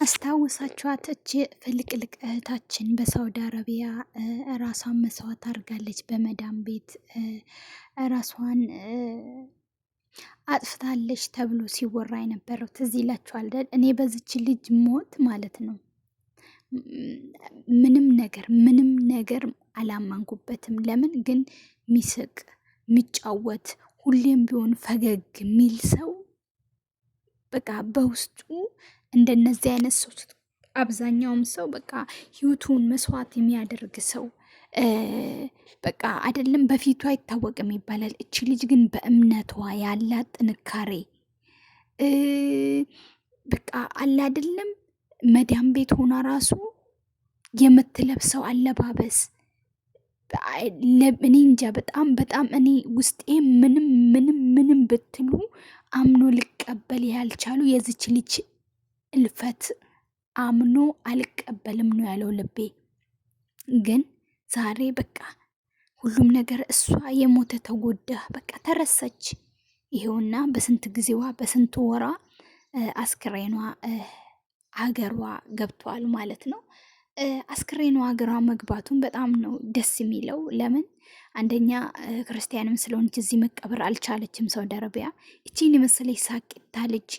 አስታውሳችኋት እች ፍልቅልቅ እህታችን በሳውዲ አረቢያ ራሷን መስዋዕት አድርጋለች። በመዳም ቤት ራሷን አጥፍታለች ተብሎ ሲወራ የነበረው ትዝ ይላችኋል አይደል? እኔ በዚች ልጅ ሞት ማለት ነው ምንም ነገር አላማንኩበትም። ለምን ግን ሚስቅ ሚጫወት ሁሌም ቢሆን ፈገግ ሚል ሰው በቃ በውስጡ እንደነዚህ አይነት ሰው አብዛኛውም ሰው በቃ ህይወቱን መስዋዕት የሚያደርግ ሰው በቃ አይደለም በፊቱ አይታወቅም ይባላል። እቺ ልጅ ግን በእምነቷ ያላት ጥንካሬ በቃ አለ አይደለም መዳም ቤት ሆና ራሱ የምትለብሰው አለባበስ እኔ እንጃ በጣም እኔ ውስጤ ምንም ብትሉ አምኖ ልቀበል ያልቻሉ የዚች ልጅ እልፈት አምኖ አልቀበልም ነው ያለው ልቤ። ግን ዛሬ በቃ ሁሉም ነገር እሷ የሞተ ተጎዳ በቃ ተረሳች። ይሄውና በስንት ጊዜዋ በስንት ወራ አስክሬኗ አገሯ ገብቷል ማለት ነው። አስክሬኗ ሀገሯ መግባቱን በጣም ነው ደስ የሚለው። ለምን አንደኛ ክርስቲያንም ስለሆነች እዚህ መቀበር አልቻለችም ሳውዲ አረቢያ። እቺን የመሰለች ሳቂታ ልጅ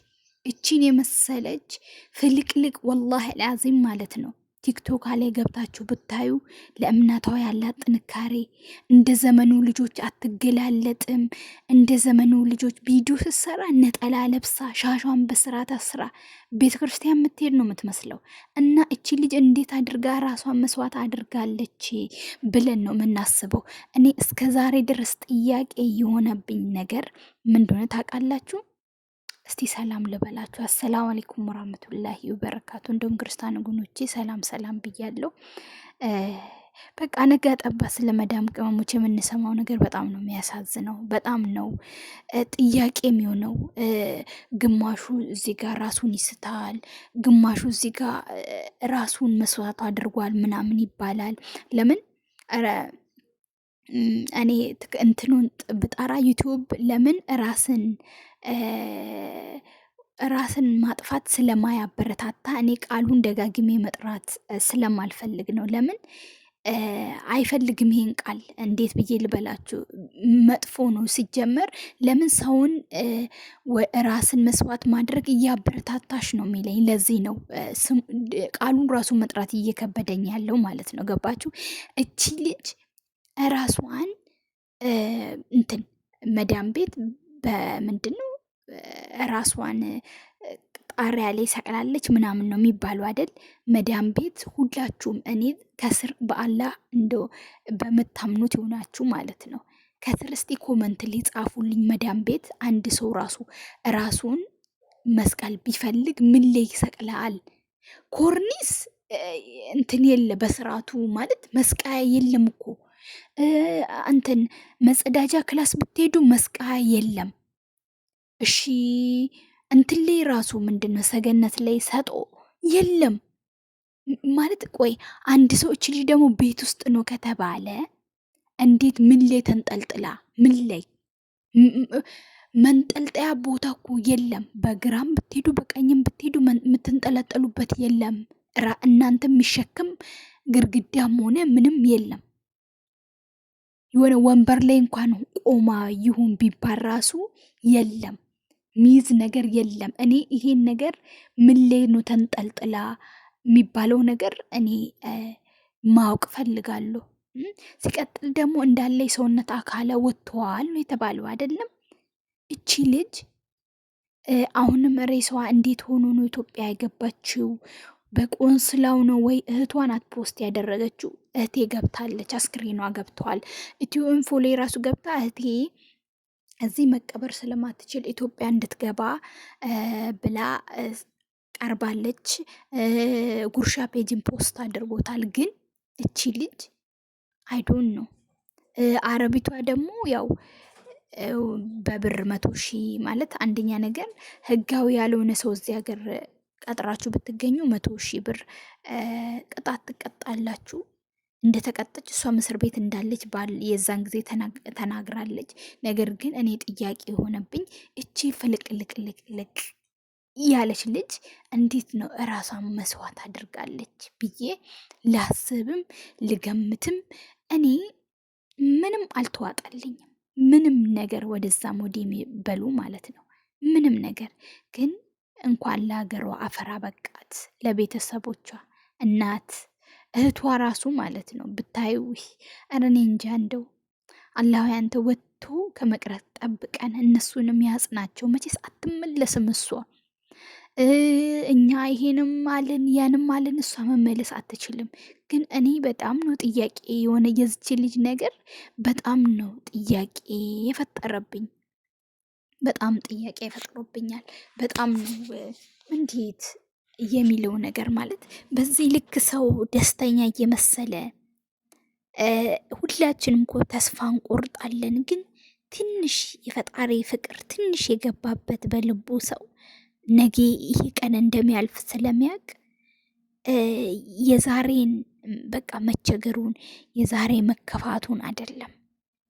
እቺን የመሰለች ፍልቅልቅ ወላሂ አልዓዚም ማለት ነው። ቲክቶክ ላይ ገብታችሁ ብታዩ ለእምነቷ ያላት ጥንካሬ እንደ ዘመኑ ልጆች አትገላለጥም። እንደ ዘመኑ ልጆች ቪዲዮ ስትሰራ ነጠላ ለብሳ ሻሿን በስርዓት አስራ ቤተ ክርስቲያን የምትሄድ ነው የምትመስለው። እና እቺ ልጅ እንዴት አድርጋ ራሷን መስዋዕት አድርጋለች ብለን ነው የምናስበው። እኔ እስከ ዛሬ ድረስ ጥያቄ የሆነብኝ ነገር ምን እንደሆነ ታውቃላችሁ? እስቲ ሰላም ልበላችሁ። አሰላሙ አለይኩም ወራህመቱላሂ ወበረካቱ። እንደውም ክርስቲያን ወገኖቼ ሰላም ብያለሁ። በቃ ነጋ ጠባ ስለ መዳም ቅመሞች የምንሰማው ነገር በጣም ነው የሚያሳዝነው። በጣም ነው ጥያቄ የሚሆነው። ግማሹ እዚህ ጋር ራሱን ይስታል፣ ግማሹ እዚህ ጋር ራሱን መስዋዕት አድርጓል ምናምን ይባላል። ለምን እኔ እንትኑን ብጠራ ዩቲዩብ ለምን ራስን ማጥፋት ስለማያበረታታ እኔ ቃሉን ደጋግሜ መጥራት ስለማልፈልግ ነው። ለምን አይፈልግም ይሄን ቃል እንዴት ብዬ ልበላችሁ? መጥፎ ነው ሲጀመር። ለምን ሰውን ራስን መስዋዕት ማድረግ እያበረታታሽ ነው የሚለኝ። ለዚህ ነው ቃሉን ራሱን መጥራት እየከበደኝ ያለው ማለት ነው። ገባችሁ? እቺ ልጅ ራሷን እንትን መዳም ቤት በምንድን ነው ራሷን ጣሪያ ላይ ሰቅላለች ምናምን ነው የሚባሉ አይደል? መዳም ቤት ሁላችሁም እኔ ከስር በአላህ እንደው በምታምኑት ይሆናችሁ ማለት ነው። ከስር እስቲ ኮመንት ላይ ጻፉልኝ። መዳም ቤት አንድ ሰው ራሱን መስቀል ቢፈልግ ምን ላይ ይሰቅላል? ኮርኒስ እንትን የለ በስርዓቱ ማለት መስቀያ የለም እኮ እንትን መጸዳጃ ክላስ ብትሄዱ መስቀያ የለም። እሺ እንትን ላይ ራሱ ምንድነው ሰገነት ላይ ሰጦ የለም ማለት። ቆይ አንድ ሰው እች ልጅ ደግሞ ቤት ውስጥ ነው ከተባለ እንዴት ምን ላይ ተንጠልጥላ ምን ላይ መንጠልጠያ ቦታ እኮ የለም። በግራም ብትሄዱ በቀኝም ብትሄዱ የምትንጠለጠሉበት የለም። እናንተ የሚሸክም ግርግዳም ሆነ ምንም የለም። የሆነ ወንበር ላይ እንኳን ቆማ ይሁን ቢባል ራሱ የለም፣ ሚዝ ነገር የለም። እኔ ይሄን ነገር ምን ላይ ነው ተንጠልጥላ የሚባለው ነገር እኔ ማወቅ ፈልጋለሁ። ሲቀጥል ደግሞ እንዳለ የሰውነት አካለ ወጥተዋል ነው የተባለው አይደለም? እቺ ልጅ አሁንም ሬሳዋ እንዴት ሆኖ ነው ኢትዮጵያ የገባችው? በቆንስላው ነው ወይ እህቷን ፖስት ያደረገችው? እህቴ ገብታለች፣ አስክሬኗ ገብተዋል። ኢትዮ ኢንፎ ላይ ራሱ ገብታ እህቴ እዚህ መቀበር ስለማትችል ኢትዮጵያ እንድትገባ ብላ ቀርባለች። ጉርሻ ፔጅን ፖስት አድርጎታል። ግን እቺ ልጅ አይዶን ነው። አረቢቷ ደግሞ ያው በብር 100,000 ማለት አንደኛ ነገር ህጋዊ ያልሆነ ሰው እዚህ ሀገር ቀጥራችሁ ብትገኙ 100,000 ብር ቅጣት ትቀጣላችሁ። እንደተቀጠች እሷ እስር ቤት እንዳለች የዛን ጊዜ ተናግራለች። ነገር ግን እኔ ጥያቄ የሆነብኝ እቺ ፍልቅልቅልቅልቅ ያለች ልጅ እንዴት ነው እራሷን መስዋዕት አድርጋለች ብዬ ላስብም ልገምትም እኔ ምንም አልተዋጠልኝም። ምንም ነገር ወደዛም ወደ በሉ ማለት ነው። ምንም ነገር ግን እንኳን ለሀገሯ አፈር አበቃት፣ ለቤተሰቦቿ እናት እህቷ ራሱ ማለት ነው ብታዩ። ኧረ እኔ እንጃ እንደው አላህ ያንተ ወጥቶ ከመቅረት ጠብቀን፣ እነሱንም ያጽናቸው። መቼስ አትመለስም እሷ። እኛ ይሄንም አለን ያንም አለን፣ እሷ መመለስ አትችልም። ግን እኔ በጣም ነው ጥያቄ የሆነ የዝች ልጅ ነገር በጣም ነው ጥያቄ የፈጠረብኝ። በጣም ጥያቄ ፈጥሮብኛል። በጣም ነው እንዴት የሚለው ነገር ማለት በዚህ ልክ ሰው ደስተኛ እየመሰለ ሁላችንም እኮ ተስፋ እንቆርጣለን። ግን ትንሽ የፈጣሪ ፍቅር ትንሽ የገባበት በልቡ ሰው ነገ ይሄ ቀን እንደሚያልፍ ስለሚያውቅ የዛሬን በቃ መቸገሩን የዛሬ መከፋቱን አይደለም፣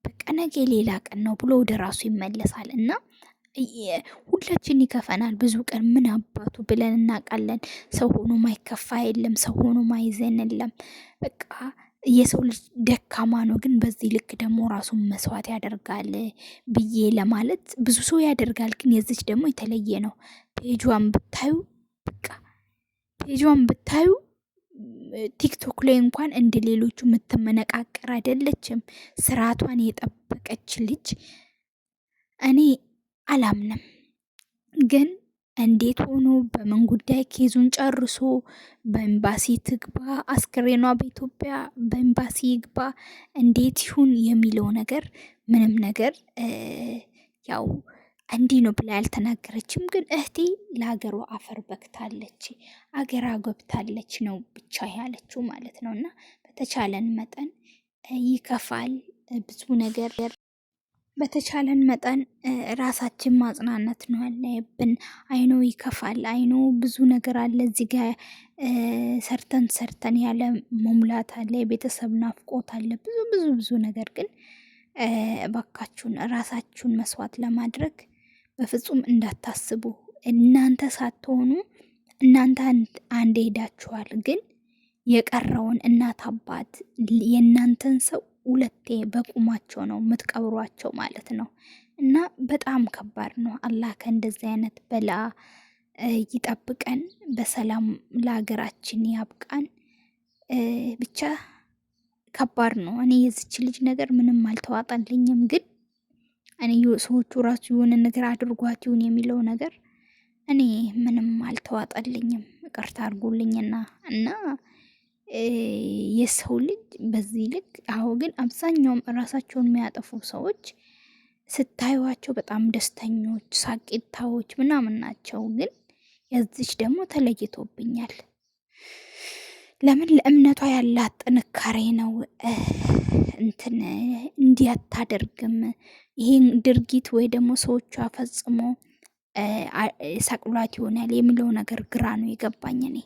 በቃ ነገ ሌላ ቀን ነው ብሎ ወደ ራሱ ይመለሳል። እና ሁላችን ይከፈናል ብዙ ቀን ምን አባቱ ብለን እናውቃለን። ሰው ሆኖ ማይከፋ የለም፣ ሰው ሆኖ ማይዘን የለም። በቃ የሰው ልጅ ደካማ ነው። ግን በዚህ ልክ ደግሞ ራሱን መስዋዕት ያደርጋል ብዬ ለማለት ብዙ ሰው ያደርጋል። ግን የዚች ደግሞ የተለየ ነው። ፔጇን ብታዩ በቃ ፔጇን ብታዩ ቲክቶክ ላይ እንኳን እንደ ሌሎቹ የምትመነቃቀር አይደለችም። ስርዓቷን የጠበቀች ልጅ እኔ አላምንም። ግን እንዴት ሆኖ በምን ጉዳይ ኬዙን ጨርሶ በኤምባሲ ትግባ፣ አስክሬኗ በኢትዮጵያ በኤምባሲ ይግባ፣ እንዴት ይሁን የሚለው ነገር ምንም ነገር ያው እንዲህ ነው ብላ ያልተናገረችም። ግን እህቴ ለሀገሯ አፈር በክታለች፣ አገራ ገብታለች ነው ብቻ ያለችው ማለት ነው። እና በተቻለን መጠን ይከፋል ብዙ ነገር። በተቻለን መጠን ራሳችን ማጽናናት ነው ያለብን። አይኖ ይከፋል፣ አይኖ ብዙ ነገር አለ እዚህ ጋር ሰርተን ያለ መሙላት አለ፣ የቤተሰብ ናፍቆት አለ፣ ብዙ ብዙ ብዙ ነገር። ግን እባካችሁን ራሳችሁን መስዋዕት ለማድረግ በፍጹም እንዳታስቡ። እናንተ ሳትሆኑ እናንተ አንድ ሄዳችኋል፣ ግን የቀረውን እናት አባት የእናንተን ሰው ሁለቴ በቁማቸው ነው የምትቀብሯቸው ማለት ነው። እና በጣም ከባድ ነው። አላህ ከእንደዚህ አይነት በላ ይጠብቀን፣ በሰላም ለሀገራችን ያብቃን። ብቻ ከባድ ነው። እኔ የዚች ልጅ ነገር ምንም አልተዋጠልኝም። ግን እኔ ሰዎቹ ራሱ የሆነ ነገር አድርጓት ይሁን የሚለው ነገር እኔ ምንም አልተዋጠልኝም። ይቅርታ አድርጉልኝና እና የሰው ልጅ በዚህ ልክ አሁ ግን አብዛኛውም ራሳቸውን የሚያጠፉ ሰዎች ስታዩዋቸው በጣም ደስተኞች ሳቂታዎች ምናምን ናቸው። ግን የዚች ደግሞ ተለይቶብኛል። ለምን ለእምነቷ ያላት ጥንካሬ ነው እንትን እንዲህ አታደርግም። ይሄን ድርጊት ወይ ደግሞ ሰዎቿ ፈጽሞ ሰቅሏት ይሆናል የሚለው ነገር ግራ ነው የገባኝ እኔ።